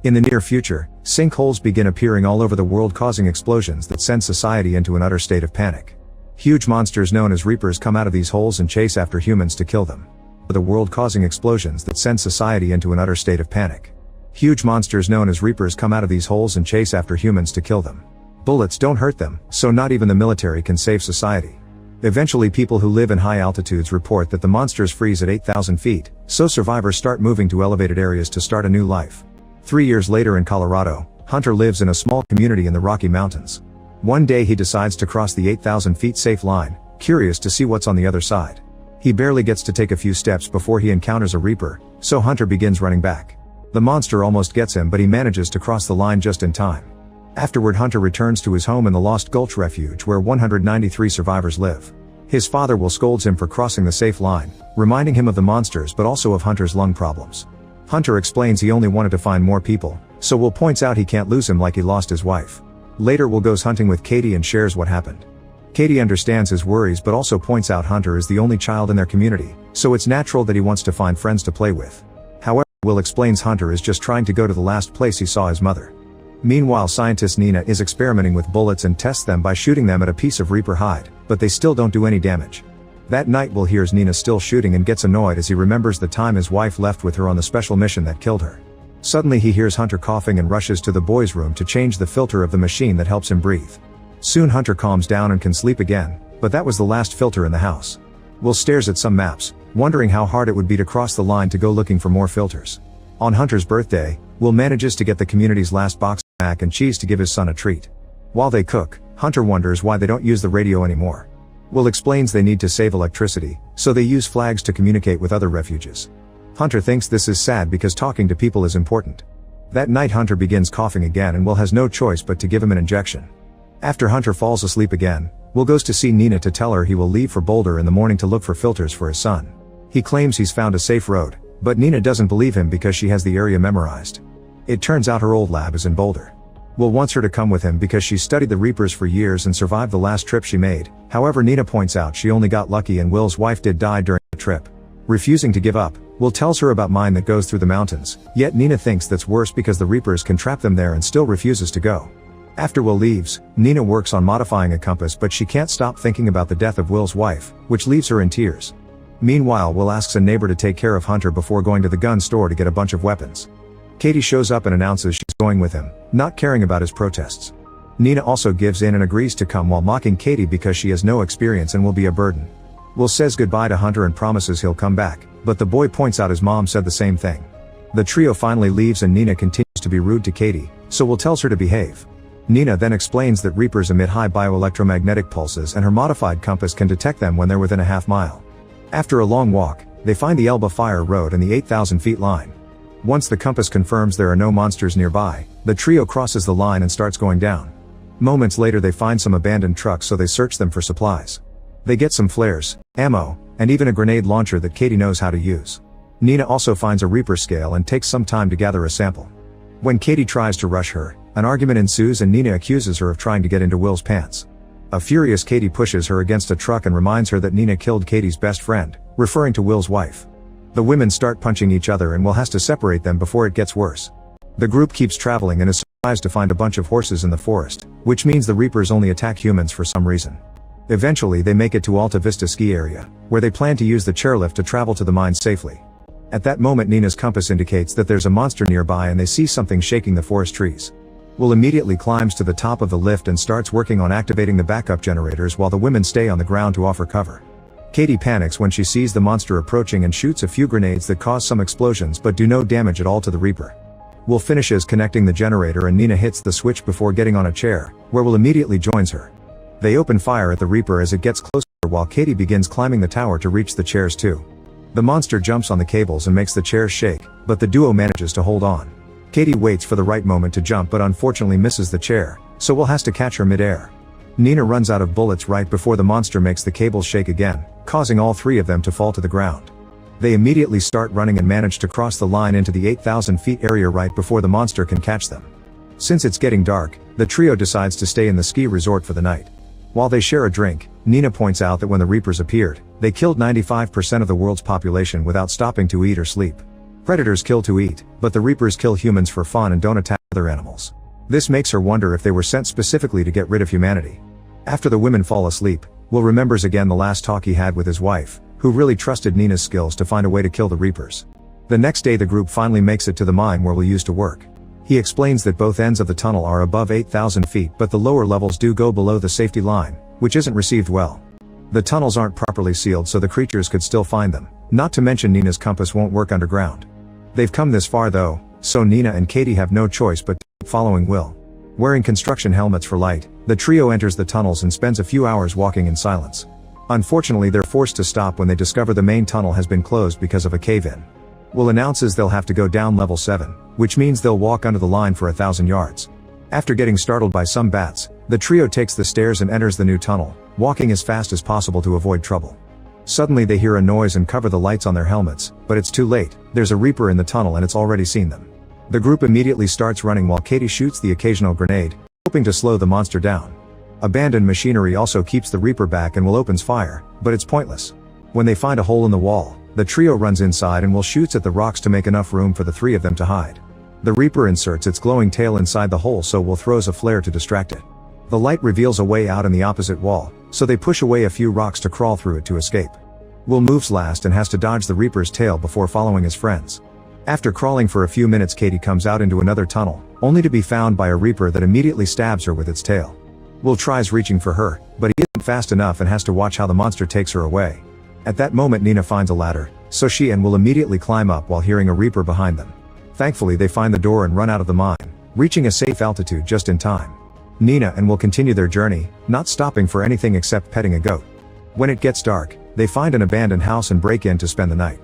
In the near future, sinkholes begin appearing all over the world, causing explosions that send society into an utter state of panic. Huge monsters known as reapers come out of these holes and chase after humans to kill them. The world causing explosions that send society into an utter state of panic. Huge monsters known as reapers come out of these holes and chase after humans to kill them. Bullets don't hurt them, so not even the military can save society. Eventually, people who live in high altitudes report that the monsters freeze at 8,000 feet, so survivors start moving to elevated areas to start a new life. 3 years later in Colorado, Hunter lives in a small community in the Rocky Mountains. One day he decides to cross the 8,000 feet safe line, curious to see what's on the other side. He barely gets to take a few steps before he encounters a reaper, so Hunter begins running back. The monster almost gets him, but he manages to cross the line just in time. Afterward, Hunter returns to his home in the Lost Gulch Refuge where 193 survivors live. His father will scold him for crossing the safe line, reminding him of the monsters but also of Hunter's lung problems. Hunter explains he only wanted to find more people, so Will points out he can't lose him like he lost his wife. Later, Will goes hunting with Katie and shares what happened. Katie understands his worries but also points out Hunter is the only child in their community, so it's natural that he wants to find friends to play with. However, Will explains Hunter is just trying to go to the last place he saw his mother. Meanwhile, scientist Nina is experimenting with bullets and tests them by shooting them at a piece of reaper hide, but they still don't do any damage. That night, Will hears Nina still shooting and gets annoyed as he remembers the time his wife left with her on the special mission that killed her. Suddenly he hears Hunter coughing and rushes to the boys' room to change the filter of the machine that helps him breathe. Soon Hunter calms down and can sleep again, but that was the last filter in the house. Will stares at some maps, wondering how hard it would be to cross the line to go looking for more filters. On Hunter's birthday, Will manages to get the community's last box of mac and cheese to give his son a treat. While they cook, Hunter wonders why they don't use the radio anymore. Will explains they need to save electricity, so they use flags to communicate with other refuges. Hunter thinks this is sad because talking to people is important. That night Hunter begins coughing again and Will has no choice but to give him an injection. After Hunter falls asleep again, Will goes to see Nina to tell her he will leave for Boulder in the morning to look for filters for his son. He claims he's found a safe road, but Nina doesn't believe him because she has the area memorized. It turns out her old lab is in Boulder. Will wants her to come with him because she studied the Reapers for years and survived the last trip she made. However, Nina points out she only got lucky and Will's wife did die during the trip. Refusing to give up, Will tells her about mine that goes through the mountains, yet Nina thinks that's worse because the Reapers can trap them there and still refuses to go. After Will leaves, Nina works on modifying a compass, but she can't stop thinking about the death of Will's wife, which leaves her in tears. Meanwhile, Will asks a neighbor to take care of Hunter before going to the gun store to get a bunch of weapons. Katie shows up and announces she's going with him, not caring about his protests. Nina also gives in and agrees to come while mocking Katie because she has no experience and will be a burden. Will says goodbye to Hunter and promises he'll come back, but the boy points out his mom said the same thing. The trio finally leaves and Nina continues to be rude to Katie, so Will tells her to behave. Nina then explains that Reapers emit high bioelectromagnetic pulses and her modified compass can detect them when they're within a half mile. After a long walk, they find the Elba Fire Road and the 8,000 feet line. Once the compass confirms there are no monsters nearby, the trio crosses the line and starts going down. Moments later they find some abandoned trucks, so they search them for supplies. They get some flares, ammo, and even a grenade launcher that Katie knows how to use. Nina also finds a Reaper scale and takes some time to gather a sample. When Katie tries to rush her, an argument ensues and Nina accuses her of trying to get into Will's pants. A furious Katie pushes her against a truck and reminds her that Nina killed Katie's best friend, referring to Will's wife. The women start punching each other and Will has to separate them before it gets worse. The group keeps traveling and is surprised to find a bunch of horses in the forest, which means the Reapers only attack humans for some reason. Eventually they make it to Alta Vista ski area, where they plan to use the chairlift to travel to the mines safely. At that moment Nina's compass indicates that there's a monster nearby and they see something shaking the forest trees. Will immediately climbs to the top of the lift and starts working on activating the backup generators while the women stay on the ground to offer cover. Katie panics when she sees the monster approaching and shoots a few grenades that cause some explosions but do no damage at all to the Reaper. Will finishes connecting the generator and Nina hits the switch before getting on a chair, where Will immediately joins her. They open fire at the Reaper as it gets closer while Katie begins climbing the tower to reach the chairs too. The monster jumps on the cables and makes the chairs shake, but the duo manages to hold on. Katie waits for the right moment to jump but unfortunately misses the chair, so Will has to catch her mid-air. Nina runs out of bullets right before the monster makes the cables shake again, causing all three of them to fall to the ground. They immediately start running and manage to cross the line into the 8,000 feet area right before the monster can catch them. Since it's getting dark, the trio decides to stay in the ski resort for the night. While they share a drink, Nina points out that when the Reapers appeared, they killed 95% of the world's population without stopping to eat or sleep. Predators kill to eat, but the Reapers kill humans for fun and don't attack other animals. This makes her wonder if they were sent specifically to get rid of humanity. After the women fall asleep, Will remembers again the last talk he had with his wife, who really trusted Nina's skills to find a way to kill the Reapers. The next day the group finally makes it to the mine where Will used to work. He explains that both ends of the tunnel are above 8,000 feet but the lower levels do go below the safety line, which isn't received well. The tunnels aren't properly sealed so the creatures could still find them, not to mention Nina's compass won't work underground. They've come this far though, so Nina and Katie have no choice but to keep following Will. Wearing construction helmets for light, the trio enters the tunnels and spends a few hours walking in silence. Unfortunately they're forced to stop when they discover the main tunnel has been closed because of a cave-in. Will announces they'll have to go down level 7, which means they'll walk under the line for 1,000 yards. After getting startled by some bats, the trio takes the stairs and enters the new tunnel, walking as fast as possible to avoid trouble. Suddenly they hear a noise and cover the lights on their helmets, but it's too late. There's a Reaper in the tunnel and it's already seen them. The group immediately starts running while Katie shoots the occasional grenade, hoping to slow the monster down. Abandoned machinery also keeps the Reaper back and Will opens fire, but it's pointless. When they find a hole in the wall, the trio runs inside and Will shoots at the rocks to make enough room for the three of them to hide. The Reaper inserts its glowing tail inside the hole so Will throws a flare to distract it. The light reveals a way out in the opposite wall, so they push away a few rocks to crawl through it to escape. Will moves last and has to dodge the Reaper's tail before following his friends. After crawling for a few minutes Katie comes out into another tunnel, only to be found by a Reaper that immediately stabs her with its tail. Will tries reaching for her, but he isn't fast enough and has to watch how the monster takes her away. At that moment Nina finds a ladder, so she and Will immediately climb up while hearing a Reaper behind them. Thankfully they find the door and run out of the mine, reaching a safe altitude just in time. Nina and Will continue their journey, not stopping for anything except petting a goat. When it gets dark, they find an abandoned house and break in to spend the night.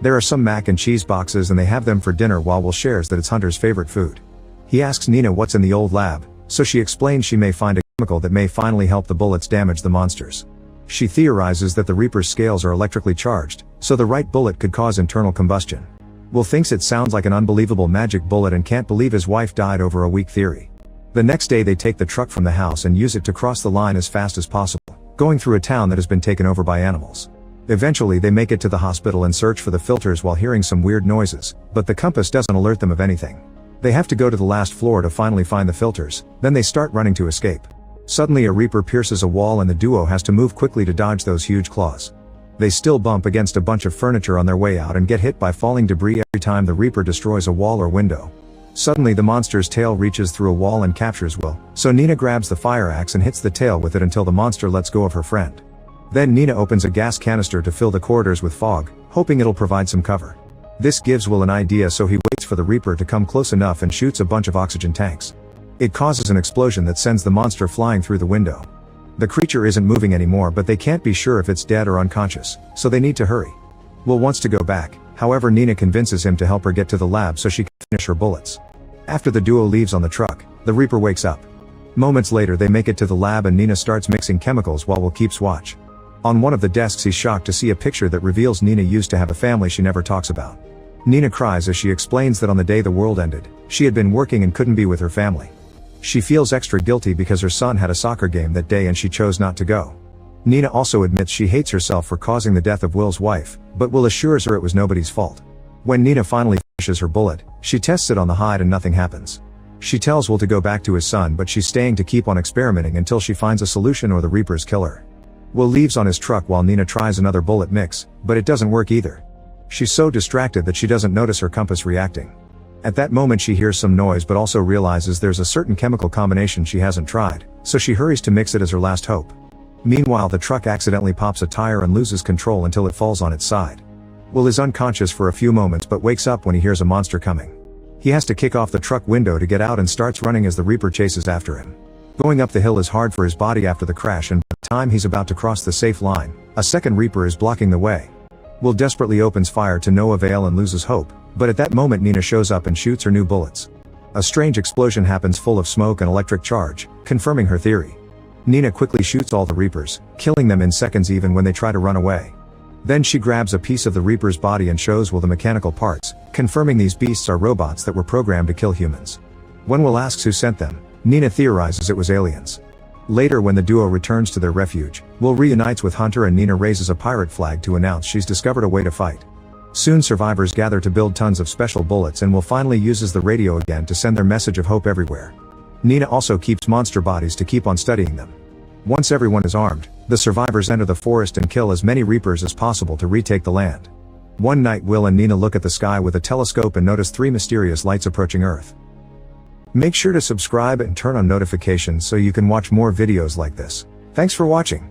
There are some mac and cheese boxes and they have them for dinner while Will shares that it's Hunter's favorite food. He asks Nina what's in the old lab, so she explains she may find a chemical that may finally help the bullets damage the monsters. She theorizes that the Reaper's scales are electrically charged, so the right bullet could cause internal combustion. Will thinks it sounds like an unbelievable magic bullet and can't believe his wife died over a weak theory. The next day they take the truck from the house and use it to cross the line as fast as possible, going through a town that has been taken over by animals. Eventually they make it to the hospital and search for the filters while hearing some weird noises, but the compass doesn't alert them of anything. They have to go to the last floor to finally find the filters, then they start running to escape. Suddenly a Reaper pierces a wall and the duo has to move quickly to dodge those huge claws. They still bump against a bunch of furniture on their way out and get hit by falling debris every time the Reaper destroys a wall or window. Suddenly the monster's tail reaches through a wall and captures Will, so Nina grabs the fire axe and hits the tail with it until the monster lets go of her friend. Then Nina opens a gas canister to fill the corridors with fog, hoping it'll provide some cover. This gives Will an idea so he waits for the Reaper to come close enough and shoots a bunch of oxygen tanks. It causes an explosion that sends the monster flying through the window. The creature isn't moving anymore but they can't be sure if it's dead or unconscious, so they need to hurry. Will wants to go back, however Nina convinces him to help her get to the lab so she can finish her bullets. After the duo leaves on the truck, the Reaper wakes up. Moments later they make it to the lab and Nina starts mixing chemicals while Will keeps watch. On one of the desks he's shocked to see a picture that reveals Nina used to have a family she never talks about. Nina cries as she explains that on the day the world ended, she had been working and couldn't be with her family. She feels extra guilty because her son had a soccer game that day and she chose not to go. Nina also admits she hates herself for causing the death of Will's wife, but Will assures her it was nobody's fault. When Nina finally finishes her bullet, she tests it on the hide and nothing happens. She tells Will to go back to his son but she's staying to keep on experimenting until she finds a solution or the Reapers kill her. Will leaves on his truck while Nina tries another bullet mix, but it doesn't work either. She's so distracted that she doesn't notice her compass reacting. At that moment she hears some noise but also realizes there's a certain chemical combination she hasn't tried, so she hurries to mix it as her last hope. Meanwhile the truck accidentally pops a tire and loses control until it falls on its side. Will is unconscious for a few moments but wakes up when he hears a monster coming. He has to kick off the truck window to get out and starts running as the Reaper chases after him. Going up the hill is hard for his body after the crash and by the time he's about to cross the safe line, a second Reaper is blocking the way. Will desperately opens fire to no avail and loses hope, but at that moment Nina shows up and shoots her new bullets. A strange explosion happens full of smoke and electric charge, confirming her theory. Nina quickly shoots all the Reapers, killing them in seconds even when they try to run away. Then she grabs a piece of the Reaper's body and shows Will the mechanical parts, confirming these beasts are robots that were programmed to kill humans. When Will asks who sent them, Nina theorizes it was aliens. Later when the duo returns to their refuge, Will reunites with Hunter and Nina raises a pirate flag to announce she's discovered a way to fight. Soon survivors gather to build tons of special bullets and will finally uses the radio again to send their message of hope everywhere. Nina also keeps monster bodies to keep on studying them. Once everyone is armed, the survivors enter the forest and kill as many Reapers as possible to retake the land. One night Will and Nina look at the sky with a telescope and notice 3 mysterious lights approaching Earth. Make sure to subscribe and turn on notifications so you can watch more videos like this. Thanks for watching.